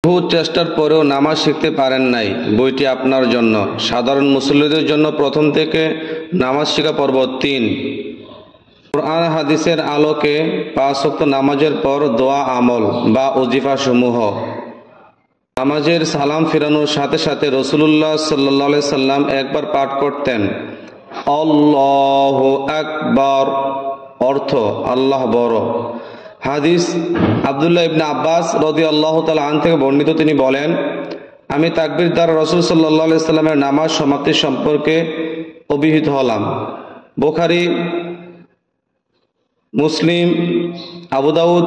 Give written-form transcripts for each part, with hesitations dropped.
বহু চেষ্টার পরেও নামাজ শিখতে পারেন নাই, বইটি আপনার জন্য। সাধারণ মুসল্লিদের জন্য প্রথম থেকে নামাজ শিখা পর্ব ৩। কোরআন হাদিসের আলোকে ৫ ওয়াক্ত নামাজের পর দোয়া আমল বা ওজিফা সমূহ। নামাজের সালাম ফিরানোর সাথে সাথে রাসূলুল্লাহ সাল্লাল্লাহু আলাইহি সাল্লাম একবার পাঠ করতেন আল্লাহু আকবার, অর্থ আল্লাহ বড়। হাদিস আব্দুল্লাহ ইবনে আব্বাস রাদিয়াল্লাহু তাআলা আনহু থেকে বর্ণিত, তিনি বলেন, আমি তাকবীর দ্বারা রাসূল সাল্লাল্লাহু আলাইহি সাল্লামের নামাজ সমাপ্তি সম্পর্কে অভিহিত হলাম। বুখারী, মুসলিম, আবু দাউদ,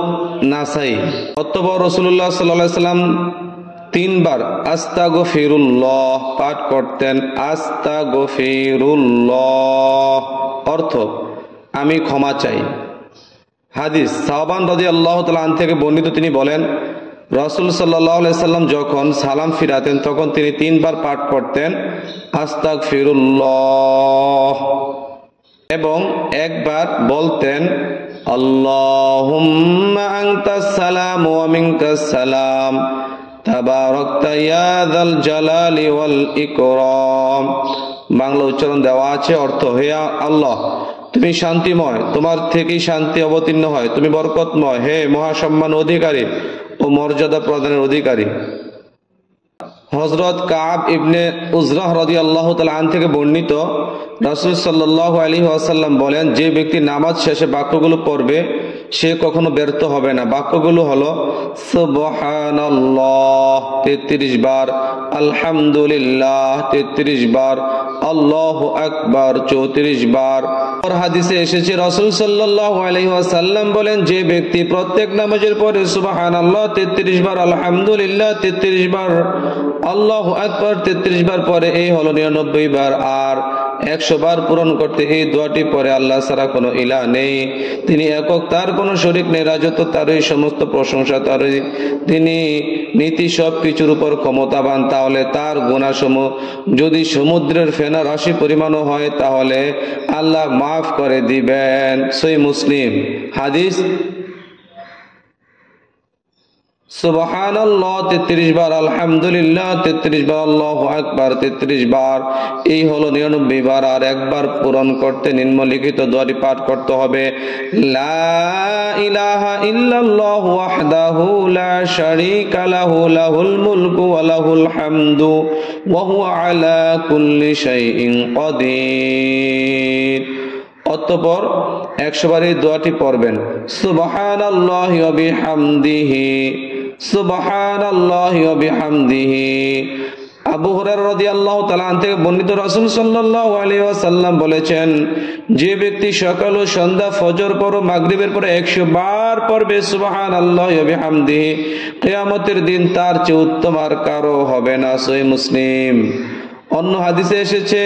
নাসাই। অতঃপর রাসূলুল্লাহ সাল্লাল্লাহু আলাইহি সাল্লাম ৩ বার আস্তাগফিরুল্লাহ পাঠ করতেন। আস্তাগফিরুল্লাহ অর্থ আমি ক্ষমা চাই। হাদিস সাওবান রাদিয়াল্লাহু তাআলা আনহু থেকে বর্ণিত, তিনি বলেন, রাসূল সাল্লাল্লাহু আলাইহি সাল্লাম যখন সালাম ফিরাতেন তখন তিনি ৩ বার পাঠ করতেন আস্তাগফিরুল্লাহ এবং একবার বলতেন আল্লাহুম্মা আনতাস সালাম ওয়া মিনকাস সালাম তাবারাকতা ইয়া যাল জালালি ওয়াল ইকরাম। বাংলা উচ্চারণ দেওয়া আছে, অর্থ হে আল্লাহ, তুমি শান্তিময়, তোমার থেকেই শান্তি অবতীর্ণ হয়, তুমি বরকতময়, হে মহাসম্মান অধিকারী ও মর্যাদা প্রদানের অধিকারী। হযরত কাব ইবনে উজরাহ রাদিয়াল্লাহু তাআলা আনহু থেকে বর্ণিত, রাসূল সাল্লাল্লাহু আলাইহি ওয়াসাল্লাম বলেন, যে ব্যক্তি নামাজ শেষে বাক্যগুলো পড়বে সে কখনো ব্যর্থ হবে না। বাক্যগুলো হলো সুবহানাল্লাহ 33 বার, আলহামদুলিল্লাহ 33 বার, আল্লাহু আকবার 34 বার। আর হাদিসে এসেছে রাসূল সাল্লাল্লাহু আলাইহি ওয়াসাল্লাম বলেন, যে ব্যক্তি প্রত্যেক নামাজের পরে সুবহানাল্লাহ 33 বার, আলহামদুলিল্লাহ 33 বার, আল্লাহু আকবার 33 বার পরে, এই হলো 99 বার। আর 100 বার পূরণ করতে এই দোয়াটি পরে, আল্লাহ ছাড়া কোনো ইলাহ নেই, তিনি একক, তার কোনো শরীক নেই, রাজত্ব তারই, সমস্ত প্রশংসা তারই, তিনি নীতি সব কিছুর উপর ক্ষমতাবান, তাহলে তার গুনাহসমূহ যদি সমুদ্রের ফেনা রাশি পরিমাণও হয় তাহলে আল্লাহ মাফ করে দিবেন। সহিহ মুসলিম। হাদিস সুবহানাল্লাহ 33 বার, আলহামদুলিল্লাহ 33 বার, আল্লাহু আকবার 33 বার, এই হলো 99 বার। আর একবার পূরণ করতে নিম্নলিখিত দোয়াটি পাঠ করতে হবে, লা ইলাহা ইল্লাল্লাহু ওয়াহদাহু লা শারীকা লাহু, লাহুল মুলকু ওয়া লাহুল হামদু ওয়া হুয়া আলা কুল্লি শাইইন কাদির। অতঃপর 100 বার এই দোয়াটি পড়বেন, সুবহানাল্লাহি ওয়া বিহামদিহি, সুবহানাল্লাহি ওয়া বিহামদিহি। আবু হুরায়রা রাদিয়াল্লাহু তাআলা আনহু থেকে বর্ণিত, রাসূল সাল্লাল্লাহু আলাইহি ওয়াসাল্লাম বলেছেন, যে ব্যক্তি সকাল ও সন্ধ্যা, ফজর পর ও মাগরিবের পরে 100 বার পড়বে সুবহানাল্লাহি ওয়া বিহামদিহি, কিয়ামতের দিন তার চেয়ে উত্তম আর কারো হবে না। সহিহ মুসলিম। অন্য হাদিসে এসেছে,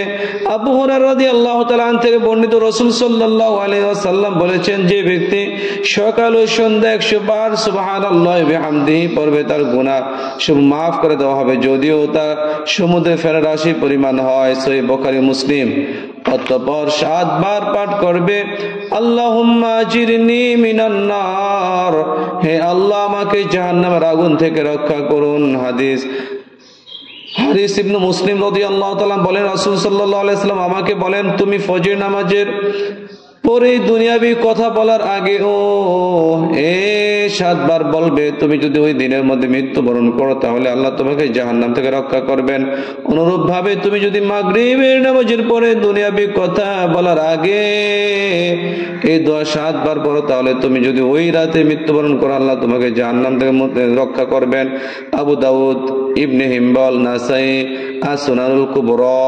আবু হুরায়রা রাদিয়াল্লাহু তাআলা আনহু থেকে বর্ণিত, রাসূল সাল্লাল্লাহু আলাইহি ওয়াসাল্লাম বলেছেন, যে ব্যক্তি সকাল ও সন্ধ্যা 100 বার সুবহানাল্লাহি ওয়া বিহামদিহি পড়বে তার গুনাহ সব মাফ করে দেওয়া হবে, যদিও তা সমুদ্রের ফেনা রাশি পরিমাণ হয়। সহিহ বুখারী, মুসলিম। অতঃপর 7 বার পাঠ করবে আল্লাহুম্মা আজিরনি মিনান নার, হে আল্লাহ আমাকে জাহান্নামের আগুন থেকে রক্ষা করুন। হাদিস হারিস ইবনে মুসলিম রাদিয়াল্লাহু তাআলা বলেন, রাসূল সাল্লাল্লাহু আলাইহি সাল্লাম আমাকে বলেন, তুমি ফজর নামাজের পরে দুনিয়াবি কথা বলার আগে ও 7 বার বলবে। তুমি যদি ওই দিনের মধ্যে মৃত্যুবরণ করো তাহলে আল্লাহ তোমাকে জাহান্নাম থেকে রক্ষা করবেন। অনুরূপ ভাবে তুমি যদি মাগরিবের নামাজের পরে দুনিয়াবি কথা বলার আগে এই দোয়া 7 বার পড়ো তাহলে তুমি যদি ওই রাতে মৃত্যুবরণ করো আল্লাহ তোমাকে জাহান্নাম থেকে রক্ষা করবেন। আবু দাউদ, ইবনে হিম্বল, নাসাই, সুনানুল কুবরা।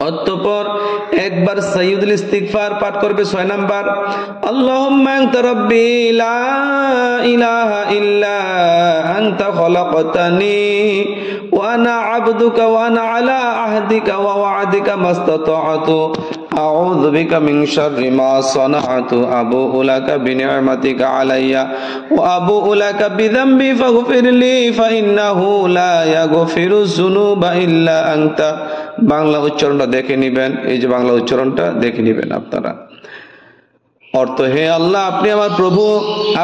অতঃপর একবার সাইয়্যিদুল ইস্তিগফার পাঠ করবে 6 নাম্বার, আল্লাহুম্মা আনতা রাব্বি লা ইলাহা ইল্লা আনতা খলাকতানি ওয়া আনা আবদুকা ওয়া আনা আলা আহদিকা ওয়া ওয়া'দিকা মাস্তাতা'তু আউযু বিকা মিন শাররি মা সানা'তু আবুউ লাকা বিনি'মাতিকা আলাইয়া ওয়া আবুউ লাকা বিযামবি ফাগফিরলি ফাইন্নাহু লা ইয়াগফিরুয যুনুবা ইল্লা আনতা। বাংলা উচ্চারণটা দেখে নেবেন, এই যে বাংলা উচ্চারণটা দেখে নেবেন আপনারা। অর্থ, হে আল্লাহ, আপনি আমার প্রভু,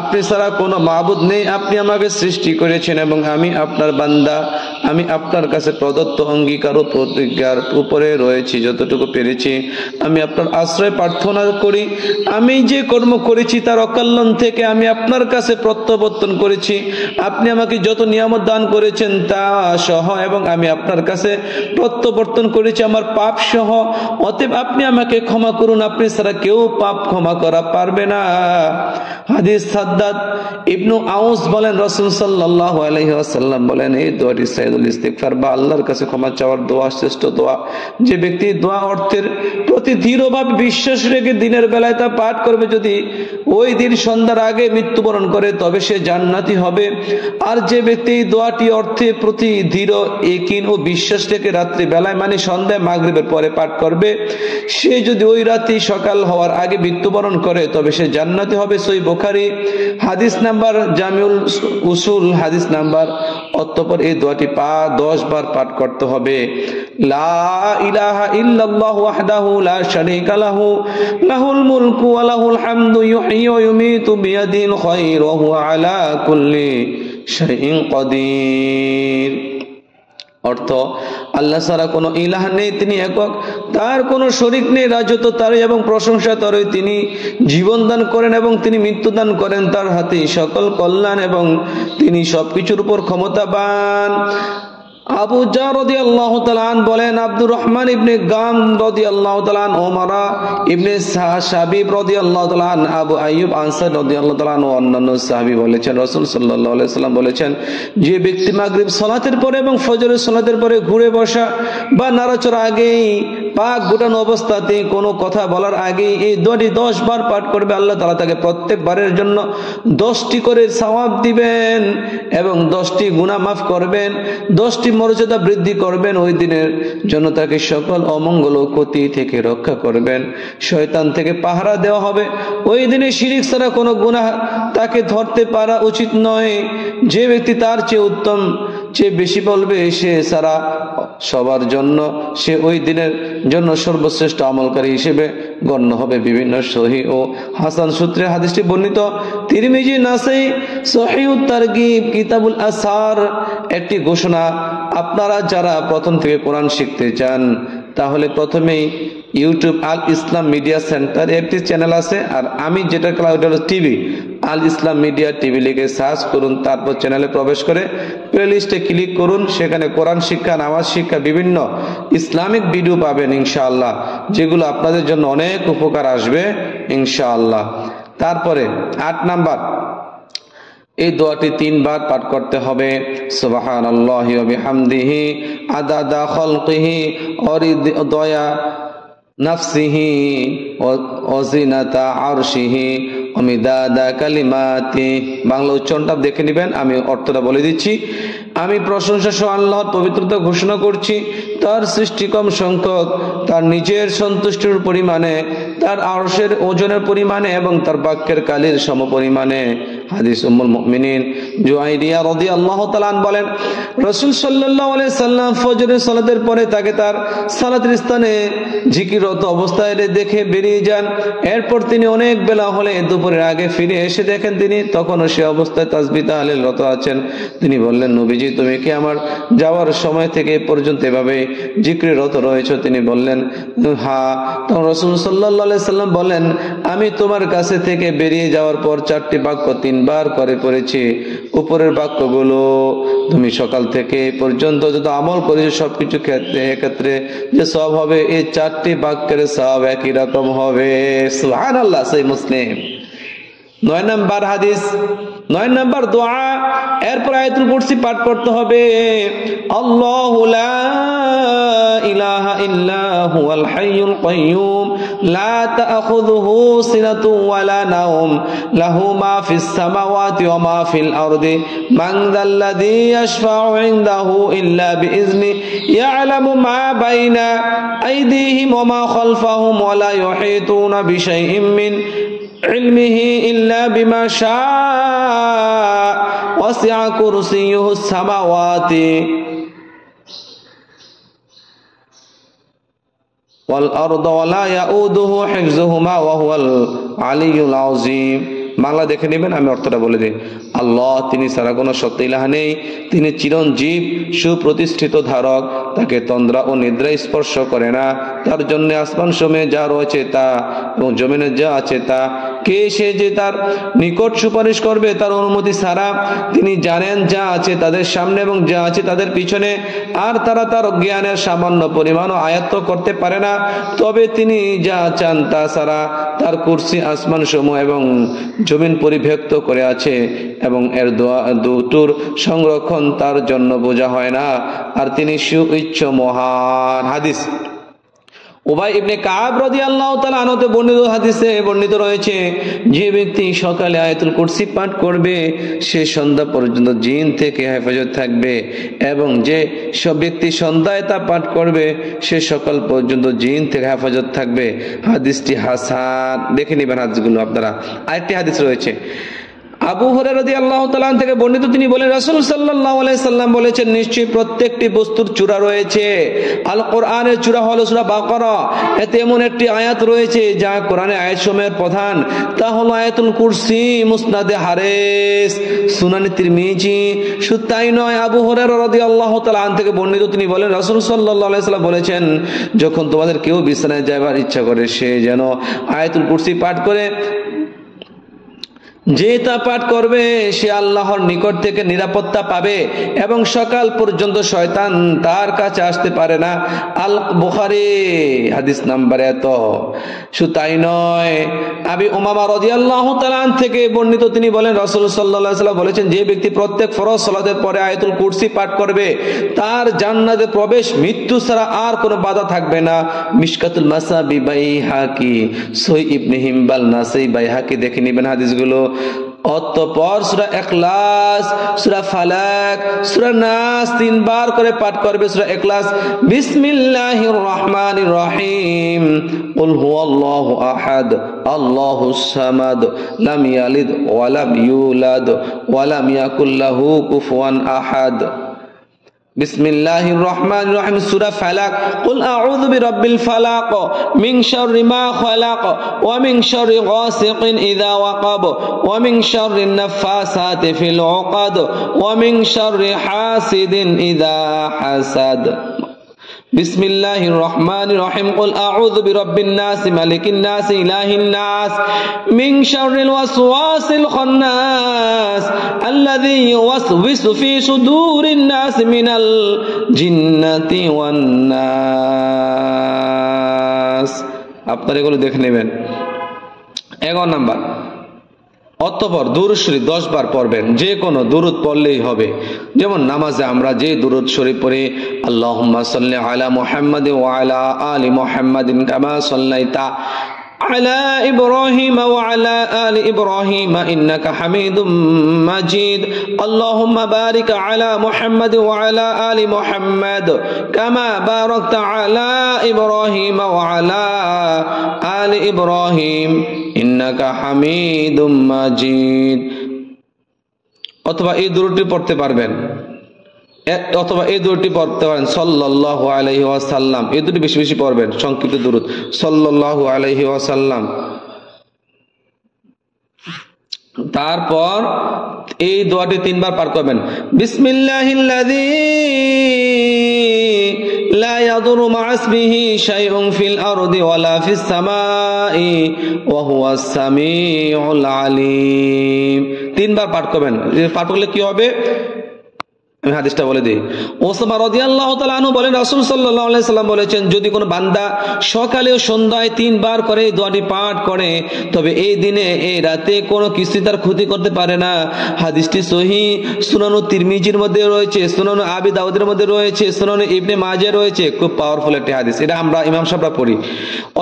আপনি ছাড়া কোনো মাবুদ নেই, আপনি আমাকে সৃষ্টি করেছেন এবং আমি আপনার বান্দা। আমি আপনার কাছে প্রদত্ত অঙ্গীকার ও প্রতিজ্ঞার উপরে রয়েছি যতটুকু পেরেছি। আমি আপনার আশ্রয় প্রার্থনা করি। আমি যে কর্ম করেছি তার অকল্যাণ থেকে আমি আপনার কাছে প্রত্যাবর্তন করেছি। আপনি আমাকে যত নিয়ামত দান করেছেন তা সহ, এবং আমি আপনার কাছে প্রত্যাবর্তন করেছি আমার পাপ সহ। অতএব আপনি আমাকে ক্ষমা করুন, আপনি ছাড়া কেউ পাপ ক্ষমা করা পারবে না। হাদিস সাদ্দাদ ইবনু আউস বলেন, রাসূল সাল্লাল্লাহু আলাইহি ওয়াসাল্লাম বলেন, এই দোয়াটি সাইয়্যিদুল ইস্তিগফার বা আল্লাহর কাছে ক্ষমা চাওয়ার দোয়া, শ্রেষ্ঠ দোয়া। যে ব্যক্তি দোয়া অর্থের প্রতি দৃঢ়ভাবে বিশ্বাস রেখে দিনের বেলায় তা পাঠ করবে, যদি ওই দিন সন্ধ্যার আগে মৃত্যুবরণ করে তবে সে জান্নাতি হবে। আর যে ব্যক্তি এই দোয়াটি অর্থে প্রতি দৃঢ় ইয়াকিন ও বিশ্বাস রেখে রাত্রি বেলায় মানে সন্ধ্যায় মাগরিবের পরে পাঠ করবে, সে যদি ওই রাতে সকাল হওয়ার আগে মৃত্যুবরণ করে তবে সে জান্নাতি হবে। সহিহ বুখারী হাদিস নাম্বার, জামিউল উসুল হাদিস নাম্বার। অতঃপর এই দোয়াটি 10 বার পাঠ করতে হবে। লা ইলাহা ইল্লাল্লাহু ওয়াহদাহু লা শারীকা লাহু লাহুল মুলকু ওয়া লাহুল হামদু ইউহয়ী ওয়া ইউমীতু বিয়াদিহিল খায়র ওয়া হুয়া আলা কুল্লি শাইইন কাদির। অর্থ, আল্লাহ ছাড়া কোনো ইলাহ নেই, তিনি একক, তার কোনো শরীক নেই, রাজত্ব তারই এবং প্রশংসা তারই। তিনি জীবন দান করেন এবং তিনি মৃত্যু দান করেন, তার হাতে সকল কল্যাণ এবং তিনি সবকিছুর উপর ক্ষমতাবান। আবু জার রাদিয়াল্লাহু তাআলা আন বলেন, আব্দুর রহমান ইবনে গাম রাদিয়াল্লাহু তাআলা আন, ওমরা ইবনে শাবিব রাদিয়াল্লাহু তাআলা আন, আবু আইয়ুব আনসারী রাদিয়াল্লাহু তাআলা আন ও অন্যান্য সাহাবী বলেছেন, রাসূল সাল্লাল্লাহু আলাইহি ওয়াসাল্লাম বলেছেন, যে ব্যক্তি মাগরিব সালাতের পরে এবং ফজরের সালাতের পরে ঘুরে বসা বা নাড়াচড়া আগেই পাক গুটানো অবস্থাতে কোনো কথা বলার আগেই এই দোয়াটি 10 বার পাঠ করবে, আল্লাহ তাআলা তাকে প্রত্যেকবারের জন্য 10টি করে সওয়াব দিবেন এবং 10টি গুনাহ মাফ করবেন, 10টি মর্যাদা বৃদ্ধি করবেন। ওই দিনের জন্য তাকে সকল অমঙ্গল ও ক্ষতি থেকে রক্ষা করবেন, শয়তান থেকে পাহারা দেওয়া হবে। ওই দিনে শিরিক ছাড়া কোনো গুনাহ তাকে ধরতে পারা উচিত নয়। যে ব্যক্তি তার চেয়ে উত্তম, চেয়ে বেশি বলবে, সে ছাড়া সবার জন্য সে ওই দিনের জন্য সর্বশ্রেষ্ঠ আমলকারী হিসেবে গণ্য হবে। বিভিন্ন সহিহ ও হাসান সূত্রে হাদিসটি বর্ণিত। তিরমিজি, নাসাই, সহিহুত তারগিব, কিতাবুল আসহার। একটি ঘোষণা, আপনারা যারা প্রথম থেকে কোরআন শিখতে চান তাহলে প্রথমেই ইউটিউব আল ইসলাম মিডিয়া সেন্টার একটি চ্যানেল আছে, আর আমি যেটা ক্লাউড টিভি, আল ইসলাম মিডিয়া টিভি লিখে সার্চ করুন, তারপর চ্যানেলে প্রবেশ করে প্লেলিস্টে ক্লিক করুন। সেখানে কোরআন শিক্ষা, নামাজ শিক্ষা, বিভিন্ন ইসলামিক ভিডিও পাবেন ইনশাআল্লাহ, যেগুলো আপনাদের জন্য অনেক উপকার আসবে ইনশাআল্লাহ। তারপরে 8 নাম্বার, এই দোয়াটি 3 বার পাঠ করতে হবে। সুবহানাল্লাহি ওয়া বিহামদিহি আদাদা খালকিহি ওয়া রিদয়া নাফসিহি ওয়া জিনাতা আরশিহি ওয়া মিদাদা কালিমাতি। বাংলা উচ্চারণটা দেখে নেবেন, আমি অর্থটা বলে দিচ্ছি। আমি প্রশংসা সহ আল্লাহর পবিত্রতা ঘোষণা করছি, তার সৃষ্টি কম সংখ্যক, তার নিজের সন্তুষ্টির পরিমাণে, তার আরশের ওজনের পরিমাণে এবং তার বাক্যের কালির সম পরিমাণে। হাদিস উম্মুল মুমিনিন জুয়াইরিয়া রাদিয়াল্লাহু তাআলা বলেন, রাসূল সাল্লাল্লাহু আলাইহি সাল্লাম ফজরের সালাতের পরে তাকে তার সালাতের স্থানে জিকিররত অবস্থায় দেখে বেরিয়ে যান। এরপর তিনি অনেক বেলা হলে দুপুরের আগে ফিরে এসে দেখেন তিনি তখনও সে অবস্থায় তাসবিহ তাহলিল রত আছেন। তিনি বললেন, নবীজি, তুমি কি আমার যাওয়ার সময় থেকে পর্যন্ত এভাবে জিকিরে রত রয়েছো? তিনি বললেন, হ্যাঁ। তখন রাসূল সাল্লাল্লাহু আলাইহি সাল্লাম বলেন, আমি তোমার কাছে থেকে বেরিয়ে যাওয়ার পর 4টি বাক্য 3 বার করে পড়েছি। উপরের বাক্যগুলো তুমি সকাল থেকে পর্যন্ত যত আমল করেছো সবকিছু ক্ষেত্রে যে সওয়াব হবে, এই 4টি বাক্যের সওয়াব একই রকম হবে। সুবহানাল্লাহ। সহিহ মুসলিম। 9 নাম্বার হাদিস, 9 নাম্বার দোয়া। এরপর আয়াতুল কুরসি পাঠ করতে হবে। আল্লাহু লা ইলাহা ইল্লা হুয়াল হাইয়ুল কাইয়্যুম লা তাখুযুহু সিনাতুন ওয়ালা নাওম লাহু মা ফিস সামাওয়াতি ওয়া মা ফিল আরদি মান যাল্লাযী ইয়াশফা'ু ইনদাহু ইল্লা বিইজনি ইয়ালামু মা বাইনা আইদিহিম ওয়া মা খালফাহুম ওয়া লা ইউহিতুনা বিশাইইম মিন ইলমিহি ইল্লা বিমা শাআ ওয়াসি'a কুরসিয়্যুহুস সামাওয়াতি ওয়াল আরদু ওয়া লা ইয়াউদুহু হিফযুহুমা ওয়া হুয়াল আলিয়্যুল আযীম। বাংলা দেখে নেবেন, আমি অর্থটা বলে দিই। আল্লাহ, তিনি ছাড়া কোনো সত্য ইলাহা নেই, তিনি চিরঞ্জীব সুপ্রতিষ্ঠিত ধারক, তাকে তন্দ্রা ও নিদ্রা স্পর্শ করে না, তার জন্য আসমান সমূহে যা রয়েছে তা এবং জমিনে যা আছে তা। কে সে যে তার নিকট সুপারিশ করবে তার অনুমতি ছাড়া? তিনি জানেন যা আছে তাদের সামনে এবং যা আছে তাদের পিছনে, আর তারা তার জ্ঞানের সামান্য পরিমাণও আয়ত্ত করতে পারে না। তবে তিনি যা চান তা ছাড়া তার কুরসি আসমান সমূহ এবং জমিন পরিব্যাপ্ত করে আছে, এবং এর দুটোর সংরক্ষণ তার জন্য বোঝা হয় না, আর তিনি সুউচ্চ মহান। হাদিস উবাই ইবনে কাব রাদিয়াল্লাহু তাআলা আনহু বর্ণিত হাদিসে বর্ণিত রয়েছে, যে ব্যক্তি সকালে আয়াতুল কুরসি পাঠ করবে সে সন্ধ্যা পর্যন্ত জিন থেকে হেফাজত থাকবে, এবং যে সব ব্যক্তি সন্ধ্যায় তা পাঠ করবে সে সকাল পর্যন্ত জিন থেকে হেফাজত থাকবে। হাদিসটি হাসান। দেখে নেবেন হাদিসগুলো আপনারা। আরেকটি হাদিস রয়েছে আবু হুরায়রা রাদিয়াল্লাহু তাআলা থেকে বর্ণিত, তিনি বলেন রাসূল সাল্লাল্লাহু আলাইহি সাল্লাম বলেছেন, নিশ্চয়ই প্রত্যেকটি বস্তুর চূড়া রয়েছে। আল কোরআনের চূড়া হলো সূরা বাকারা। এতে এমন একটি আয়াত রয়েছে যা কোরআনের আয়াতসমূহের প্রধান, তা হলো আয়াতুল কুরসি। মুসনাদে হারেস, সুনানে তিরমিজি। শুধু তাই নয়, আবু হুরায়রা রাদিয়াল্লাহু তাআলা থেকে বর্ণিত, তিনি বলেন রাসূল সাল্লাল্লাহু আলাইহি সাল্লাম বলেছেন, যখন তোমাদের কেউ বিছানায় যাবার ইচ্ছা করে সে যেন আয়াতুল কুরসি পাঠ করে। যে তা পাঠ করবে সে আল্লাহর নিকট থেকে নিরাপত্তা পাবে এবং সকাল পর্যন্ত শয়তান তার কাছে আসতে পারে না। আল বুখারী হাদিস নাম্বার এত। শুধু তাই নয়, আবি উমামা রাদিয়াল্লাহু তাআলা থেকে বর্ণিত, তিনি বলেন রাসূল সাল্লাল্লাহু আলাইহি ওয়াসাল্লাম বলেছেন, যে ব্যক্তি প্রত্যেক ফরজ সালাতের পরে আয়াতুল কুরসি পাঠ করবে তার জান্নাতে প্রবেশ মৃত্যু ছাড়া আর কোনো বাধা থাকবে না। মিশকাতুল মাসাবি বাইহাকি, সহিহ ইবনে হিম্বাল, নাসাই, বাইহাকি দেখে নেবেন হাদিসগুলো। অতঃপর সূরা ইখলাস, সূরা ফালাক, সূরা নাস তিনবার করে পাঠ করবে। সূরা ইখলাস, বিসমিল্লাহির রহমানির রহিম, কুল হুয়াল্লাহু আহাদ, আল্লাহুস সামাদ, লাম ইয়ালিদ ওয়া লাম ইউলাদ ওয়া লাম ইয়াকুল লাহু কুফুয়ান আহাদ। বিসমিল্লাহির রহমানির রহিম, সূরা ফালাক, কুল আউযু বিরাব্বিল ফালাক, মিন শাররি মা খালাক, ওয়া মিন শাররি গাসিকিন ইযা ওয়াকাব, ওয়া মিন শাররিন নাফাসাতি ফিল উকাদ, ওয়া মিন শাররি হাসিদিন ইযা হাসাদ। বিসমিল্লাহির রহমানির রহিম, কুল আউযু বিরাব্বিন নাস, মালিকিন নাস, ইলাহিন নাস, মিন শাররিল ওয়াসওয়াসিল খান্নাস, আল্লাযী ইউওয়াসওয়িসু ফি সুদুরিন নাস মিনাল জিন্নাতি ওয়ান নাস। আপনারা এগুলো দেখে নেবেন। 11 নাম্বার, অতঃপর দুরূদ শরীফ 10 বার পড়বেন। যে কোনো দুরূদ পড়লেই হবে। যেমন নামাজে আমরা যে দুরূদ শরীফ পড়ি, আল্লাহুম্মা সাল্লি আলা মুহাম্মাদিন ওয়া আলা আলি মুহাম্মাদিন কামা সাল্লাইতা আলা ইব্রাহিম ওয়া আলা আলি ইব্রাহিম ইন্নাকা হামিদুম মাজিদ, আল্লাহুম্মা বারিক আলা মুহাম্মাদ ওয়া আলা আলি মুহাম্মাদ কামা বারাকতা আলা ইব্রাহিম ওয়া আলা আলি ইব্রাহিম ইন্নাকা হামিদুম মাজিদ। অথবা এই দুরূদটি পড়তে পারবেন, অথবা এই দুরূদটি পড়তে পারেন সাল্লাল্লাহু আলাইহি ওয়াসাল্লাম। এই দুটি বেশি বেশি পড়বেন, সংক্ষিপ্ত দুরূদ সাল্লাল্লাহু আলাইহি ওয়াসাল্লাম। তারপর এই দোয়াটি 3 বার পাঠ করবেন। বিসমিল্লাহিল্লাযী লা ইয়াদুরু মা ইসমিহি শাইউন ফিল আরদি ওয়ালা ফিস সামাই ওয়া হুয়াস সামিউল আলিম। 3 বার পাঠ করবেন। পাঠ করলে কি হবে আমি হাদিসটা বলে দিই। ওসামা রাদিয়াল্লাহু তাআলা আনহু বলেন রাসূল সাল্লাল্লাহু আলাইহি সাল্লাম বলেছেন, যদি কোনো বান্দা সকালে ও সন্ধ্যায় 3 বার করে এই দোয়াটি পাঠ করে তবে এই দিনে এই রাতে কোনো কিছু তার ক্ষতি করতে পারে না। হাদিসটি সহিহ, সুনান তিরমিজির মধ্যে রয়েছে, সুনান আবি দাউদের মধ্যে রয়েছে, সুনান ইবনে মাজাহ রয়েছে। খুব পাওয়ারফুল একটি হাদিস, এটা আমরা ইমাম সাহেবরা পড়ি।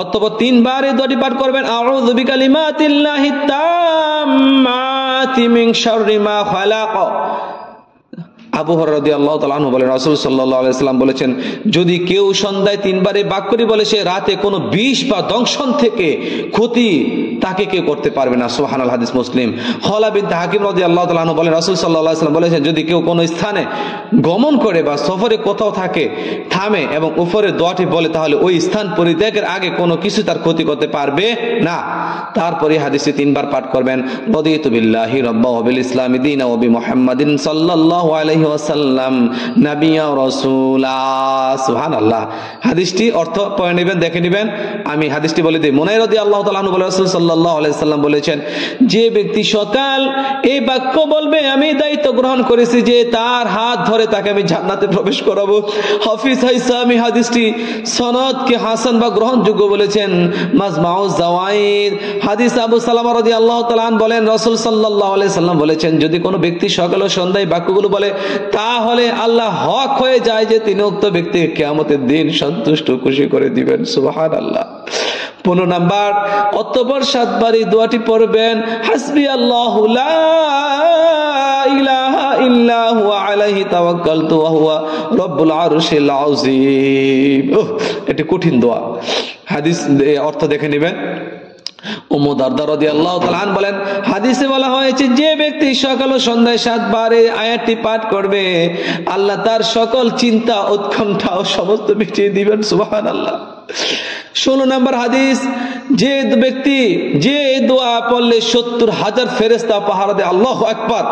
অতঃপর 3 বার এই দোয়াটি পাঠ করবেন। আউযু বিকালিমাতিল্লাহিত তাম্মাতি মিন শাররি মা খালাক, আবু হুরায়রা রাদিয়াল্লাহু তাআলা আনহু বলেন, রাসূল সাল্লাল্লাহু আলাইহি ওয়াসাল্লাম বলেছেন, যদি কেউ সন্ধ্যায় 3 বারে বাক্যরি বলে সে রাতে কোনো বিষ বা দংশন থেকে ক্ষতি তাকে কেউ করতে পারবে না। সুবহানাল্লাহ। হাদিস মুসলিম। খলা বিনতে হাকিম রাদিয়াল্লাহু তাআলা আনহু বলেন, রাসূল সাল্লাল্লাহু আলাইহি ওয়াসাল্লাম বলেছেন, যদি কেউ কোনো স্থানে গমন করে বা সফরে কোথাও থাকে, থামে এবং উপরের দোয়াটি বলে, তাহলে ওই স্থান পরিত্যাগের আগে কোনো কিছু তার ক্ষতি করতে পারবে না। তারপরে হাদিসে 3 বার পাঠ করবেন, রাদিতু বিল্লাহি রাব্বান ওয়া বিল ইসলামি দীনান ওয়া বি মুহাম্মাদিন সাল্লাল্লাহু আলাইহি ওয়াসাল্লাম নাবিয়্যা রাসূলা। সুবহানাল্লাহ। হাদিসটি অর্থ পড়ে নেবেন, দেখে নেবেন। আমি হাদিসটি বলে দিই। মুনাইর রাদিয়াল্লাহু তাআলা আনহু বলেন, রাসূল সাল্লাল্লাহু আলাইহি ওয়াসাল্লাম বলেছেন, যে ব্যক্তি সকাল এই বাক্য বলবে, আমি দায়িত্ব গ্রহণ করেছি যে তার হাত ধরে তাকে আমি জান্নাতে প্রবেশ করাবো। হাফিজ হাইসামি হাদিসটি সনদকে হাসান বা গ্রহণযোগ্য বলেছেন। মাজমাউজ জাওয়াইদ হাদিস আবু সালামা রাদিয়াল্লাহু তাআলা আনহু বলেন, রাসূল সাল্লাল্লাহু আলাইহি সাল্লাম বলেছেন, যদি কোনো ব্যক্তি সকাল ও সন্ধ্যায় বাক্যগুলো বলে, তাহলে আল্লাহ হক হয়ে যায় যে তিনি উক্ত ব্যক্তিকে কিয়ামতের দিন সন্তুষ্ট খুশি করে দিবেন। সুবহানাল্লাহ। 15 নাম্বার, অতঃপর 7 বার এই দোয়াটি পড়বেন, হাসবি আল্লাহু লা ইলাহা ইল্লা হুয়া আলাইহি তাওয়াক্কালতু ওয়া হুয়া রব্বুল আরশিল আযীম। এটি কঠিন দোয়া। হাদিস অর্থ দেখে নেবেন। উম্মু দারদা রাদিয়াল্লাহু তাআলা আনহা বলেন, হাদিসে বলা হয়েছে, যে ব্যক্তি সকাল ও সন্ধ্যায় 7 বার এই আয়াতটি পাঠ করবে, আল্লাহ তার সকল চিন্তা, উৎকণ্ঠা ও সমস্ত মিটিয়ে দিবেন। সুবহানাল্লাহ। 16 নম্বর হাদিস, যে ব্যক্তি যে দোয়া পড়লে 70,000 ফেরেশতা পাহারা দেয়। আল্লাহু আকবার।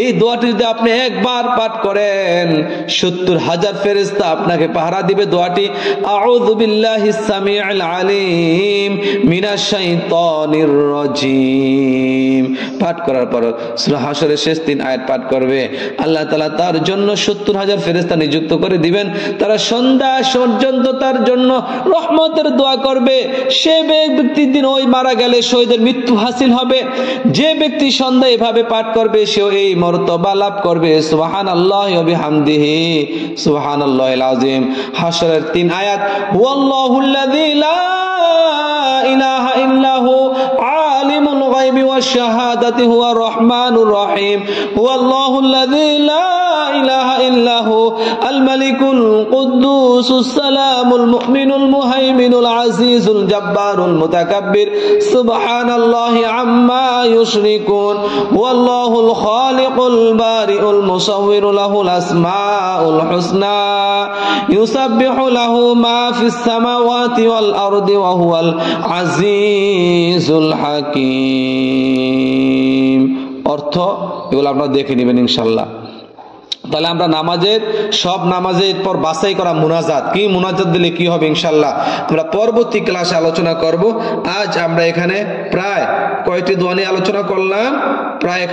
এই দোয়াটি যদি আপনি একবার পাঠ করেন, 70,000 ফেরেশতা আপনাকে পাহারা দিবে। দোয়াটি, আউযু বিল্লাহিস সামিউল আলিম মিনাশ শাইতানির রাজিম। পাঠ করার পর সূরা হাশরের শেষ 3 আয়াত পাঠ করবে। আল্লাহ তাআলা তার জন্য 70,000 ফেরেশতা নিযুক্ত করে দিবেন। তারা সন্ধ্যা পর্যন্ত তার জন্য রহমতের দোয়া করবে। সে ব্যক্তির দিন ওই মারা গেলে শহীদের মৃত্যু হাসিল হবে। যে ব্যক্তি সন্ধ্যা এভাবে পাঠ করবে, সেও এই মর্তবা লাভ করবে। সুবহানাল্লাহি ওয়া বিহামদিহি সুবহানাল্লাহিল আযীম। হাশরের 3 আয়াত, ওয়াল্লাহুল্লাযী লা ইলাহা ইল্লাহু আলিমুল গায়বি ওয়াশ শাহাদাতি হুয়ার রহমানুর রহিম। ওয়াল্লাহুল্লাযী লা ইলাহা ইল্লাহু আল মালিকুল কুদ্দুসুস সালামুল মুমিনুল মুহাইমিনুল আজিজুল জাব্বারুল মুতাকাব্বির সুবহানাল্লাহি আম্মা ইউশরিকুন। ওয়াল্লাহুল খালিকুল বারিউল মুসাওবিরু লাহুল আসমাউল হুসনা ইউসাব্বিহু লাহু মা ফিস সামাওয়াতি ওয়াল আরদি ওয়া হুয়াল আজিজুল হাকীম। অর্থ এগুলো আপনারা দেখে নেবেন ইনশাআল্লাহ। তাহলে আমরা নামাজের সব নামাজের পর বাছাই করা মুনাজাত, কি মুনাজাত দিলে কি হবে ইনশাআল্লাহ আমরা পরবর্তী ক্লাসে আলোচনা করব। আজ আমরা এখানে প্রায় কয়টি দোয়া নিয়ে আলোচনা করলাম? প্রায়